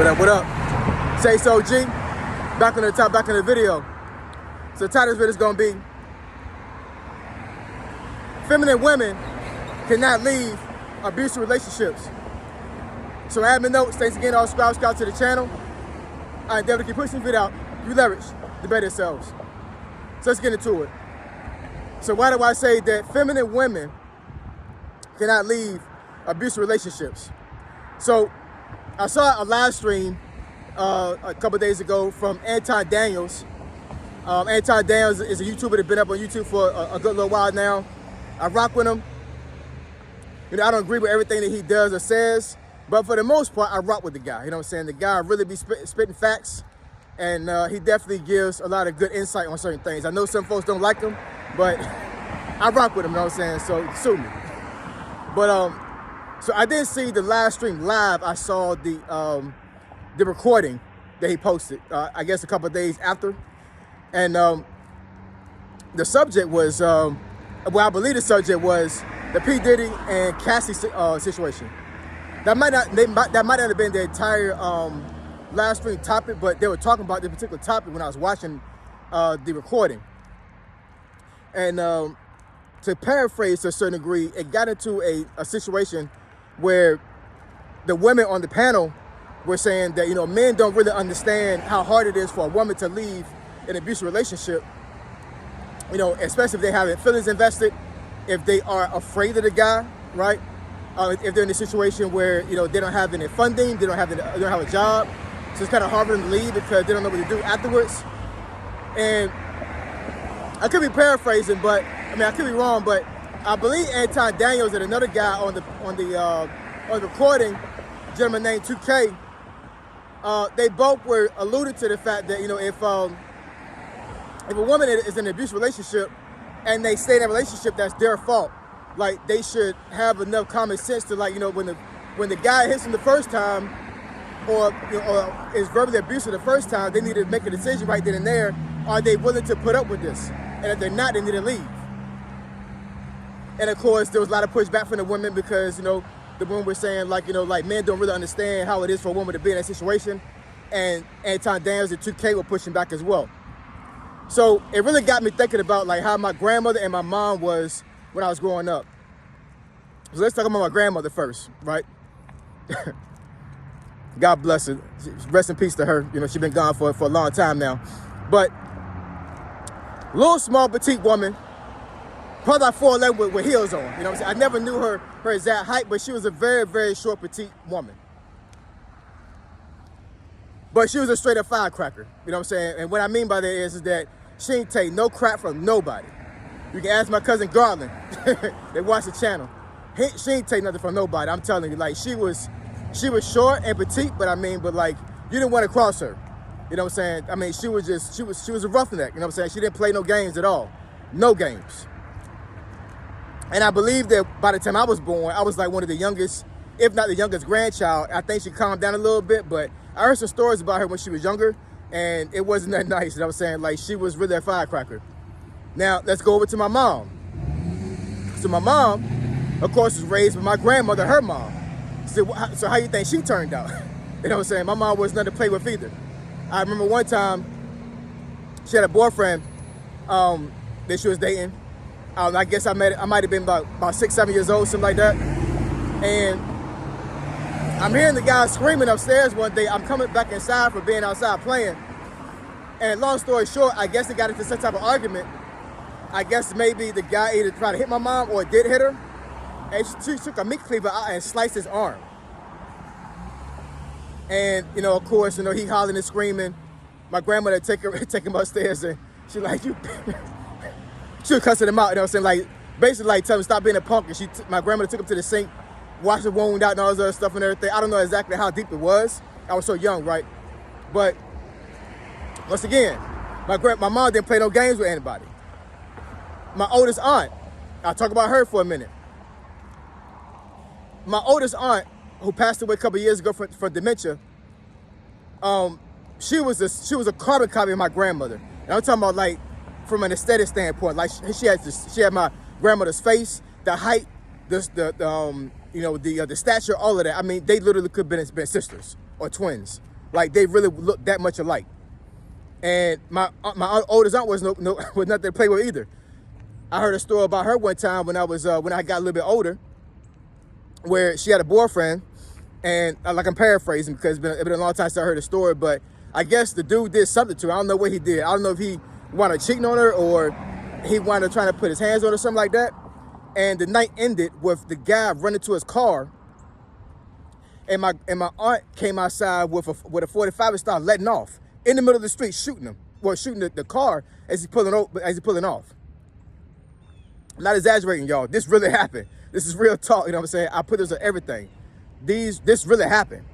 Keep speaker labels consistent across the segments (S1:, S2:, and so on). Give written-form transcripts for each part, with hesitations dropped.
S1: What up? Say so, G. Back on the video. So the title of this video is going to be feminine women cannot leave abusive relationships. So admin notes, thanks again, all subscribe to the channel. I endeavor to keep pushing the video out. You leverage the better selves. So let's get into it. So why do I say that feminine women cannot leave abusive relationships? So I saw a live stream a couple days ago from Anton Daniels. Anton Daniels is a YouTuber that's been up on YouTube for a good little while now. I rock with him. You know, I don't agree with everything that he does or says, but for the most part, I rock with the guy. You know what I'm saying? The guy really be spitting facts, and he definitely gives a lot of good insight on certain things. I know some folks don't like him, but I rock with him, you know what I'm saying? So sue me. But so I didn't see the live stream live. I saw the recording that he posted, I guess a couple of days after. And the subject was, well, I believe the subject was the P. Diddy and Cassie situation. That might not have been the entire live stream topic, but they were talking about this particular topic when I was watching the recording. And to paraphrase to a certain degree, it got into a situation where the women on the panel were saying that, you know, men don't really understand how hard it is for a woman to leave an abusive relationship, you know, especially if they have feelings invested, if they are afraid of the guy, right? If they're in a situation where, you know, they don't have any funding, they don't have a job, so it's kind of hard for them to leave because they don't know what to do afterwards. And I could be paraphrasing, but I mean, I could be wrong, but I believe Anton Daniels and another guy on the recording, a gentleman named 2K, they both were alluded to the fact that, you know, if a woman is in an abusive relationship and they stay in that relationship, that's their fault. Like, they should have enough common sense to, like, you know, when the guy hits them the first time, or, you know, or is verbally abusive the first time, they need to make a decision right then and there. Are they willing to put up with this? And if they're not, they need to leave. And of course, there was a lot of pushback from the women because, you know, the women were saying, like, you know, like, men don't really understand how it is for a woman to be in that situation. And Anton Daniels and 2K were pushing back as well. So it really got me thinking about, like, how my grandmother and my mom was when I was growing up. So let's talk about my grandmother first, right? God bless her. Rest in peace to her. You know, she's been gone for a long time now. But little, small, petite woman, probably like 4'11" with heels on. You know what I'm saying? I never knew her exact height, but she was a very, very short, petite woman. But she was a straight up firecracker. You know what I'm saying? And what I mean by that is that she ain't take no crap from nobody. You can ask my cousin Garland. They watch the channel. She ain't take nothing from nobody. I'm telling you, like, she was short and petite, but like, you didn't want to cross her. You know what I'm saying? I mean, she was a roughneck. You know what I'm saying? She didn't play no games at all. No games. And I believe that by the time I was born, I was like one of the youngest, if not the youngest grandchild. I think she calmed down a little bit, but I heard some stories about her when she was younger, and it wasn't that nice. You know what I'm saying? Like, she was really a firecracker. Now, let's go over to my mom. So my mom, of course, was raised by my grandmother, her mom. So how you think she turned out? You know what I'm saying? My mom was nothing to play with either. I remember one time, she had a boyfriend that she was dating. I guess I might have been about 6, 7 years old, something like that. And I'm hearing the guy screaming upstairs one day. I'm coming back inside for being outside playing. And long story short, I guess they got into some type of argument. I guess maybe the guy either tried to hit my mom or did hit her. And she took a meat cleaver out and sliced his arm. And, you know, of course, you know, he hollering and screaming. My grandmother take him upstairs, and she like, you... She was cussing him out, you know what I'm saying? Like, basically, like, tell him stop being a punk. And my grandmother took him to the sink, washed the wound out and all this other stuff and everything. I don't know exactly how deep it was. I was so young, right? But once again, my mom didn't play no games with anybody. My oldest aunt, I'll talk about her for a minute. My oldest aunt, who passed away a couple of years ago for dementia, she was a carbon copy of my grandmother. And I'm talking about, like, from an aesthetic standpoint, like, she had my grandmother's face, the height, the stature, all of that. I mean, they literally could have been sisters or twins. Like they really look that much alike. And my oldest aunt was was nothing to play with either. I heard a story about her one time when I got a little bit older, where she had a boyfriend, and like I'm paraphrasing because it's been a long time since I heard the story, but I guess the dude did something to her. I don't know what he did. I don't know if he wanted cheating on her or he wanted trying to put his hands on her or something like that. And the night ended with the guy running to his car, and my aunt came outside with a 45 and started letting off in the middle of the street, shooting him. Well, shooting the car as he's pulling off. I'm not exaggerating, y'all. This really happened. This is real talk. You know what I'm saying? I put this on everything. This really happened.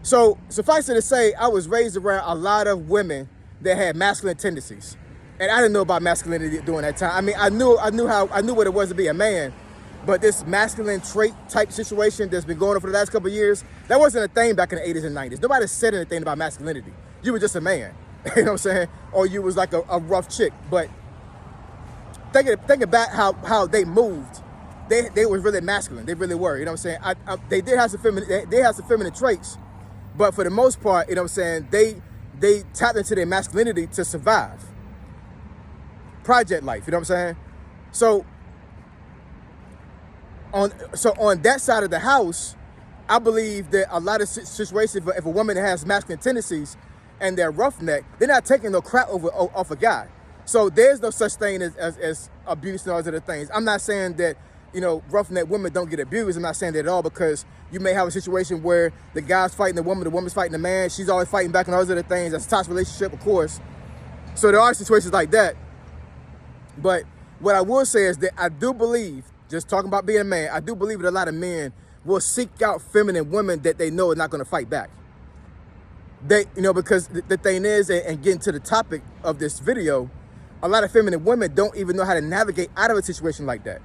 S1: So suffice it to say, I was raised around a lot of women that had masculine tendencies, and I didn't know about masculinity during that time. I mean, I knew what it was to be a man, but this masculine trait type situation that's been going on for the last couple of years, that wasn't a thing back in the 80s and 90s. Nobody said anything about masculinity. You were just a man, you know what I'm saying? Or you was like a rough chick. But thinking about how they moved, they were really masculine. They really were, you know what I'm saying? They did have some feminine traits, but for the most part, you know what I'm saying, they tapped into their masculinity to survive. Project life, you know what I'm saying? So on that side of the house, I believe that a lot of situations, if a woman has masculine tendencies and they're roughneck, they're not taking no crap off a guy. So there's no such thing as abuse and all those other things. I'm not saying that, you know, roughneck women don't get abused. I'm not saying that at all, because you may have a situation where the guy's fighting the woman's fighting the man. She's always fighting back and all those other things. That's a toxic relationship, of course. So there are situations like that. But what I will say is that I do believe, just talking about being a man, I do believe that a lot of men will seek out feminine women that they know are not going to fight back. Because the thing is, and getting to the topic of this video, a lot of feminine women don't even know how to navigate out of a situation like that.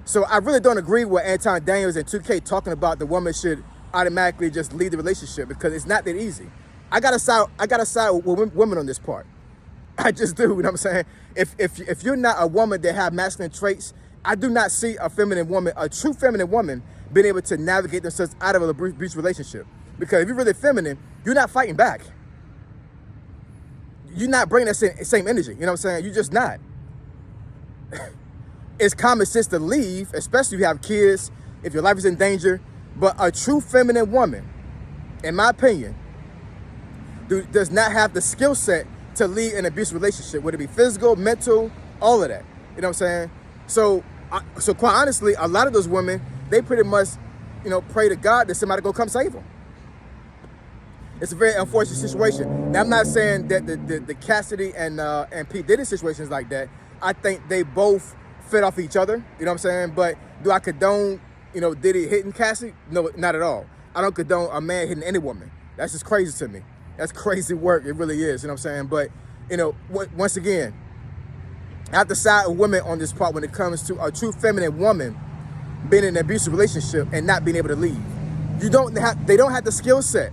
S1: So I really don't agree with Anton Daniels and 2K talking about the woman should automatically just leave the relationship, because it's not that easy. I gotta side with women on this part. I just do, you know what I'm saying? If you're not a woman that have masculine traits, I do not see a true feminine woman being able to navigate themselves out of a abusive relationship. Because if you're really feminine, you're not fighting back. You're not bringing that same energy, you know what I'm saying? You're just not. It's common sense to leave, especially if you have kids, if your life is in danger. But a true feminine woman, in my opinion, does not have the skill set to lead an abusive relationship, whether it be physical, mental, all of that. You know what I'm saying? So quite honestly, a lot of those women, they pretty much, pray to God that somebody go come save them. It's a very unfortunate situation. Now, I'm not saying that the Cassidy and Pete Diddy situation is like that. I think they both fed off each other. You know what I'm saying? But do I condone, Diddy hitting Cassidy? No, not at all. I don't condone a man hitting any woman. That's just crazy to me. That's crazy work. It really is. You know what I'm saying? But, once again, I have to side with women on this part when it comes to a true feminine woman being in an abusive relationship and not being able to leave. They don't have the skill set.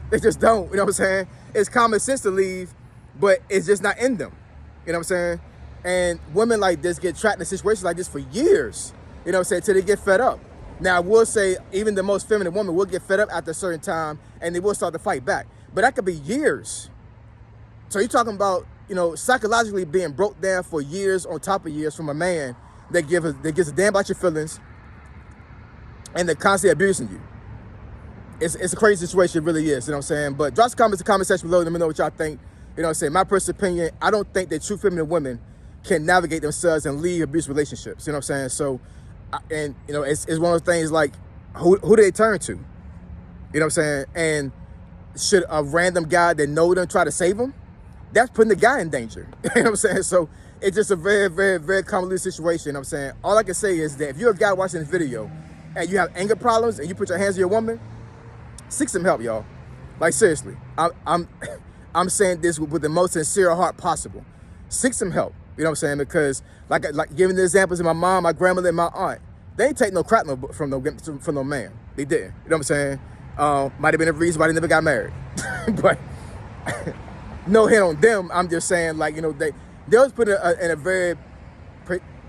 S1: They just don't, you know what I'm saying? It's common sense to leave, but it's just not in them. You know what I'm saying? And women like this get trapped in a situation like this for years, you know what I'm saying, till they get fed up. Now, I will say even the most feminine woman will get fed up after a certain time and they will start to fight back. But that could be years. So you're talking about, psychologically being broke down for years on top of years from a man that gives a damn about your feelings and they're constantly abusing you. It's a crazy situation, it really is, you know what I'm saying? But drop some comments in the comment section below, let me know what y'all think. You know what I'm saying? My personal opinion, I don't think that true feminine women can navigate themselves and leave abusive relationships, you know what I'm saying? So, it's one of those things like, who do they turn to? You know what I'm saying? And should a random guy that know them try to save them? That's putting the guy in danger, you know what I'm saying? So, it's just a very, very, very convoluted situation, you know what I'm saying? All I can say is that if you're a guy watching this video and you have anger problems and you put your hands on your woman, seek some help, y'all. Like, seriously, I'm saying this with the most sincere heart possible. Seek some help, you know what I'm saying? Because like giving the examples of my mom, my grandmother, and my aunt, they ain't take no crap from no man. They didn't, you know what I'm saying? Might have been a reason why they never got married, but no hit on them. I'm just saying, like, they was put in a very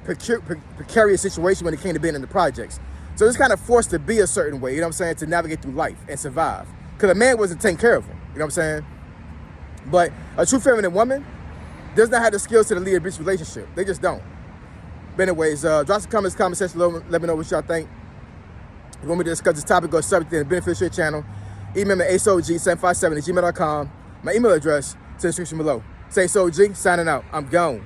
S1: precarious situation when it came to being in the projects. So it's kind of forced to be a certain way, you know what I'm saying, to navigate through life and survive. because a man wasn't taking care of her. You know what I'm saying? But a true feminine woman does not have the skills to lead a abusive relationship. They just don't. But anyways, drop some comments, comment section below. Let me know what y'all think. If you want me to discuss this topic or subject in the beneficiary channel, email me at asog757@gmail.com. My email address to the description below. Say SOG, signing out. I'm gone.